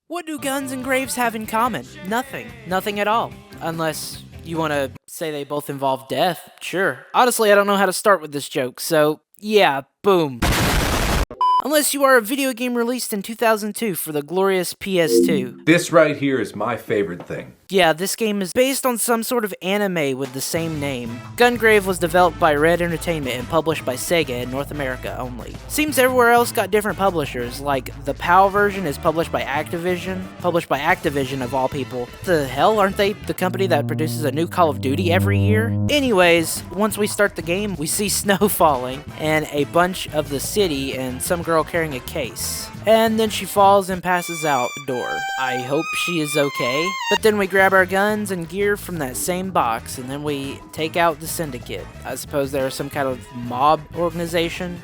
What do guns and graves have in common? Nothing. Nothing at all. Unless you want to say they both involve death. Sure. Honestly, I don't know how to start with this joke, so yeah, boom. Unless you are a video game released in 2002 for the glorious PS2. This right here is my favorite thing. Yeah, this game is based on some sort of anime with the same name. Gungrave was developed by Red Entertainment and published by Sega in North America only. Seems everywhere else got different publishers, like the PAL version is published by Activision of all people. The hell, aren't they the company that produces a new Call of Duty every year? Anyways, once we start the game, we see snow falling, and a bunch of the city, and some girl carrying a case. And then she falls and passes out the door. I hope she is okay. But then we grab our guns and gear from that same box, and then we take out the syndicate. I suppose they're some kind of mob organization.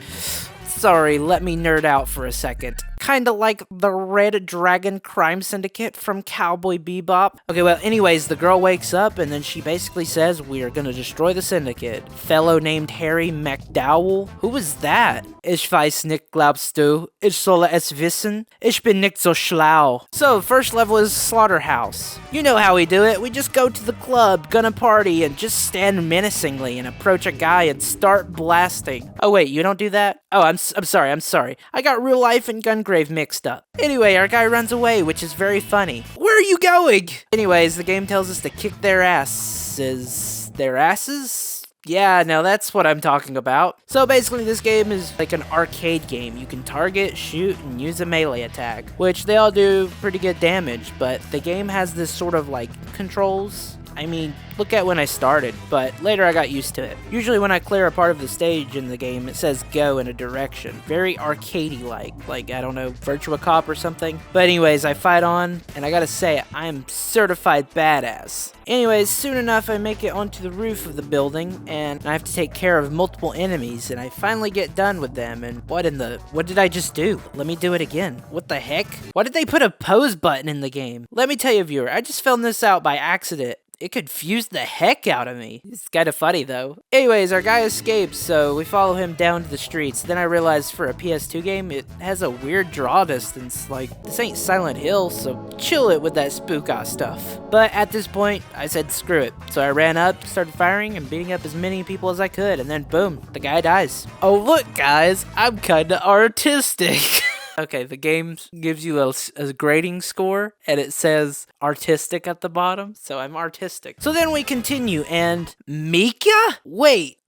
Sorry, let me nerd out for a second. Kinda like the Red Dragon Crime Syndicate from Cowboy Bebop. Okay, well, anyways, the girl wakes up and then she basically says, we are gonna destroy the syndicate. Fellow named Harry McDowell? Who was that? Ich weiß nicht, glaubst du? Ich soll es wissen? Ich bin nicht so schlau. So, first level is Slaughterhouse. You know how we do it. We just go to the club, gonna party, and just stand menacingly and approach a guy and start blasting. Oh wait, you don't do that? Oh, I'm sorry. I got real life and Gungrave mixed up. Anyway, our guy runs away, which is very funny. Where are you going? Anyways, the game tells us to kick their asses. Their asses? Yeah, no, that's what I'm talking about. So basically, this game is like an arcade game. You can target, shoot, and use a melee attack, which they all do pretty good damage, but the game has this sort of like controls. I mean, look at when I started, but later I got used to it. Usually when I clear a part of the stage in the game, it says go in a direction. Very arcadey-like, I don't know, Virtua Cop or something. But anyways, I fight on, and I gotta say, I am certified badass. Anyways, soon enough, I make it onto the roof of the building, and I have to take care of multiple enemies, and I finally get done with them, and what did I just do? Let me do it again. What the heck? Why did they put a pause button in the game? Let me tell you, viewer, I just found this out by accident. It confused the heck out of me. It's kinda funny though. Anyways, our guy escapes, so we follow him down to the streets. Then I realized for a PS2 game, it has a weird draw distance. Like, this ain't Silent Hill, so chill it with that spook-ass stuff. But at this point, I said screw it. So I ran up, started firing, and beating up as many people as I could, and then boom, the guy dies. Oh look guys, I'm kinda artistic. Okay, the game gives you a grading score, and it says artistic at the bottom, so I'm artistic. So then we continue, and Mika? Wait.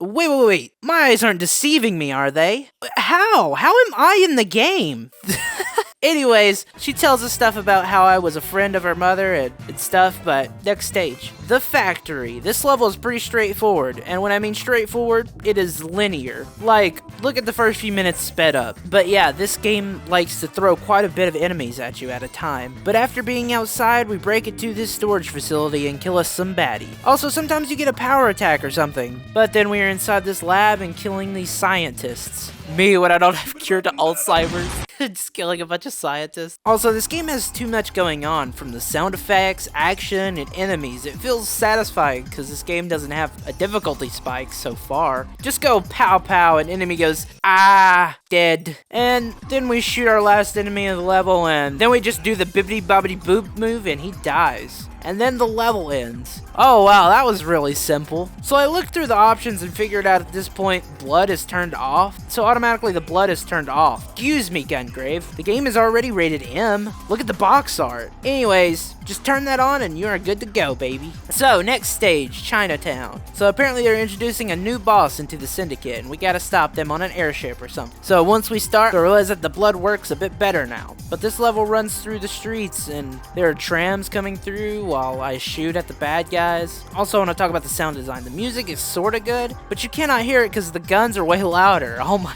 My eyes aren't deceiving me, are they? How? How am I in the game? Anyways, she tells us stuff about how I was a friend of her mother and stuff, but next stage. The Factory. This level is pretty straightforward, and when I mean straightforward, it is linear. Like, look at the first few minutes sped up. But yeah, this game likes to throw quite a bit of enemies at you at a time. But after being outside, we break into this storage facility and kill us some baddie. Also, sometimes you get a power attack or something. But then we are inside this lab and killing these scientists. Me, when I don't have cure to Alzheimer's. Just killing a bunch of scientists. Also, this game has too much going on, from the sound effects, action, and enemies. It feels satisfying because this game doesn't have a difficulty spike so far. Just go pow pow and enemy goes, ah, dead. And then we shoot our last enemy of the level, and then we just do the bibbidi bobbidi boop move and he dies. And then the level ends. Oh wow, that was really simple. So I looked through the options and figured out at this point, blood is turned off. So automatically the blood is turned off. Excuse me, Gungrave. The game is already rated M. Look at the box art. Anyways, just turn that on and you are good to go, baby. So next stage, Chinatown. So apparently they're introducing a new boss into the syndicate and we gotta stop them on an airship or something. So once we start, I realize that the blood works a bit better now. But this level runs through the streets and there are trams coming through while I shoot at the bad guys. Also, I want to talk about the sound design. The music is sorta good, but you cannot hear it because the guns are way louder. Oh my.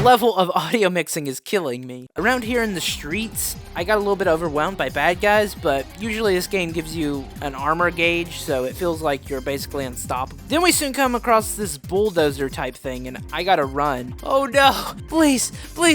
level of audio mixing is killing me. Around here in the streets, I got a little bit overwhelmed by bad guys, but usually this game gives you an armor gauge, so it feels like you're basically unstoppable. Then we soon come across this bulldozer type thing, and I gotta run. Oh no, please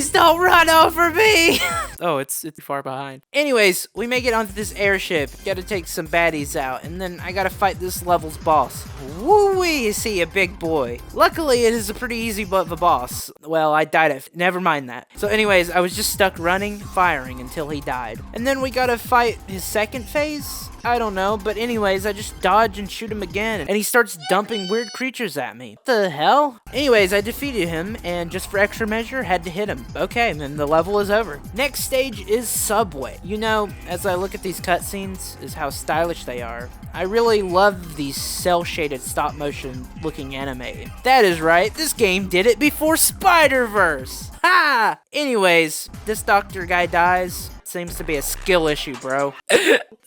don't run over me. Oh, it's far behind. Anyways, we make it onto this airship, gotta take some baddies out, and then I gotta fight this level's boss. Woo-wee, is he a big boy. Luckily, it is a pretty easy of a boss. Well, I died at, never mind that. So anyways, I was just stuck running, firing until he died. And then we gotta fight his second phase? I don't know, but anyways, I just dodge and shoot him again, and he starts dumping weird creatures at me. What the hell? Anyways, I defeated him, and just for extra measure, had to hit him. Okay, and then the level is over. Next stage is Subway. You know, as I look at these cutscenes, is how stylish they are. I really love these cel-shaded stop-motion looking anime. That is right, this game did it before Spider-Verse! Ha! Anyways, this doctor guy dies. Seems to be a skill issue, bro.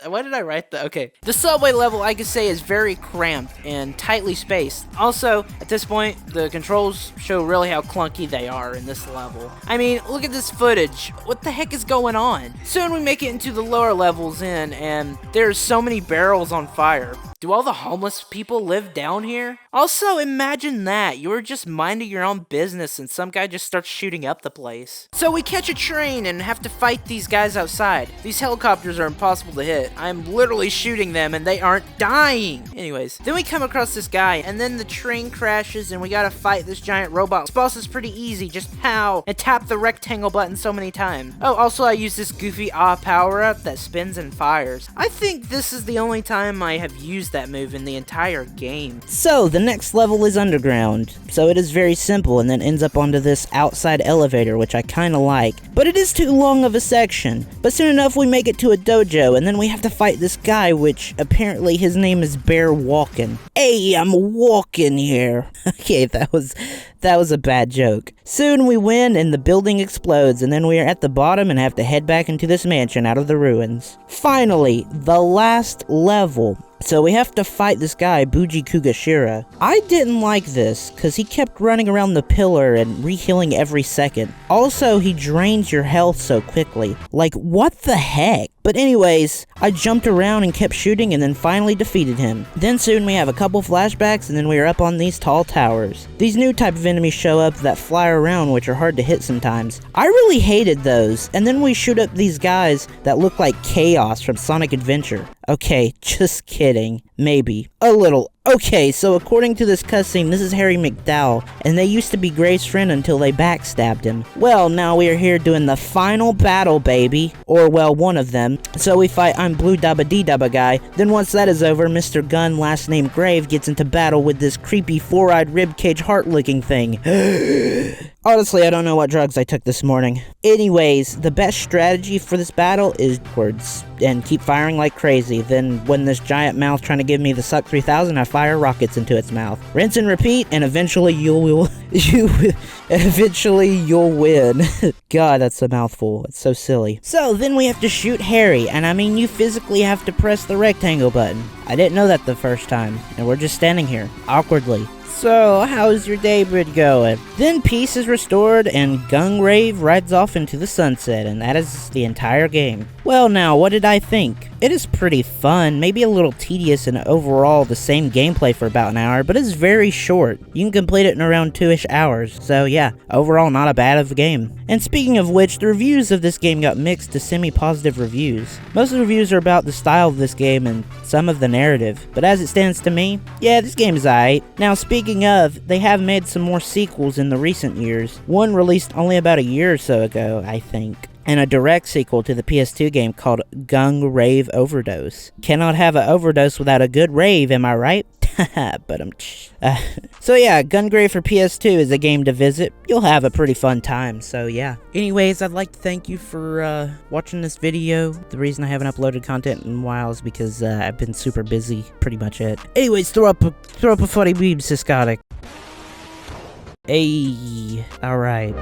Why did I write that? Okay. The subway level, I could say, is very cramped and tightly spaced. Also, at this point, the controls show really how clunky they are in this level. I mean, look at this footage. What the heck is going on? Soon we make it into the lower levels and there's so many barrels on fire. Do all the homeless people live down here? Also, imagine that. You were just minding your own business and some guy just starts shooting up the place. So we catch a train and have to fight these guys outside. These helicopters are impossible to hit. I'm literally shooting them and they aren't dying. Anyways, then we come across this guy and then the train crashes and we gotta fight this giant robot. This boss is pretty easy, just pow, and tap the rectangle button so many times. Oh, also I use this goofy power up that spins and fires. I think this is the only time I have used that move in the entire game. So the next level is underground, so it is very simple and then ends up onto this outside elevator, which I kinda like, but it is too long of a section. But soon enough we make it to a dojo and then we have to fight this guy, which apparently his name is Bear Walkin'. Hey, I'm walking here. Okay, that was a bad joke. Soon we win and the building explodes and then we are at the bottom and have to head back into this mansion out of the ruins. Finally, the last level. So we have to fight this guy, Buji Kugashira. I didn't like this, because he kept running around the pillar and re-healing every second. Also, he drains your health so quickly. Like, what the heck? But anyways, I jumped around and kept shooting and then finally defeated him. Then soon we have a couple flashbacks and then we are up on these tall towers. These new type of enemies show up that fly around, which are hard to hit sometimes. I really hated those. And then we shoot up these guys that look like Chaos from Sonic Adventure. Okay, just kidding. Maybe. A little. Okay, so according to this cutscene, this is Harry McDowell, and they used to be Grave's friend until they backstabbed him. Well, now we are here doing the final battle, baby. Or, well, one of them. So we fight I'm Blue Dabba Dee Dabba guy. Then once that is over, Mr. Gunn, last name Grave, gets into battle with this creepy four-eyed ribcage heart-licking thing. Honestly, I don't know what drugs I took this morning. Anyways, the best strategy for this battle is words and keep firing like crazy. Then when this giant mouth trying to give me the Suck 3000, I fire rockets into its mouth. Rinse and repeat, and eventually you'll win. God, that's a mouthful. It's so silly. So then we have to shoot Harry, and I mean you physically have to press the rectangle button. I didn't know that the first time, and we're just standing here, awkwardly. So, how's your day been going? Then peace is restored and Gungrave rides off into the sunset, and that is the entire game. Well now, what did I think? It is pretty fun, maybe a little tedious and overall the same gameplay for about an hour, but it's very short. You can complete it in around 2-ish hours, so yeah, overall not a bad of a game. And speaking of which, the reviews of this game got mixed to semi-positive reviews. Most of the reviews are about the style of this game and some of the narrative, but as it stands to me, yeah, this game is aight. Now speaking of, they have made some more sequels in the recent years. One released only about a year or so ago, I think. And a direct sequel to the PS2 game called Gungrave Overdose. Cannot have an overdose without a good rave, am I right? But so yeah, Gungrave for PS2 is a game to visit. You'll have a pretty fun time, so yeah. Anyways, I'd like to thank you for watching this video. The reason I haven't uploaded content in a while is because I've been super busy, pretty much it. Anyways, throw up a funny meme, Siskotic. Hey, alright.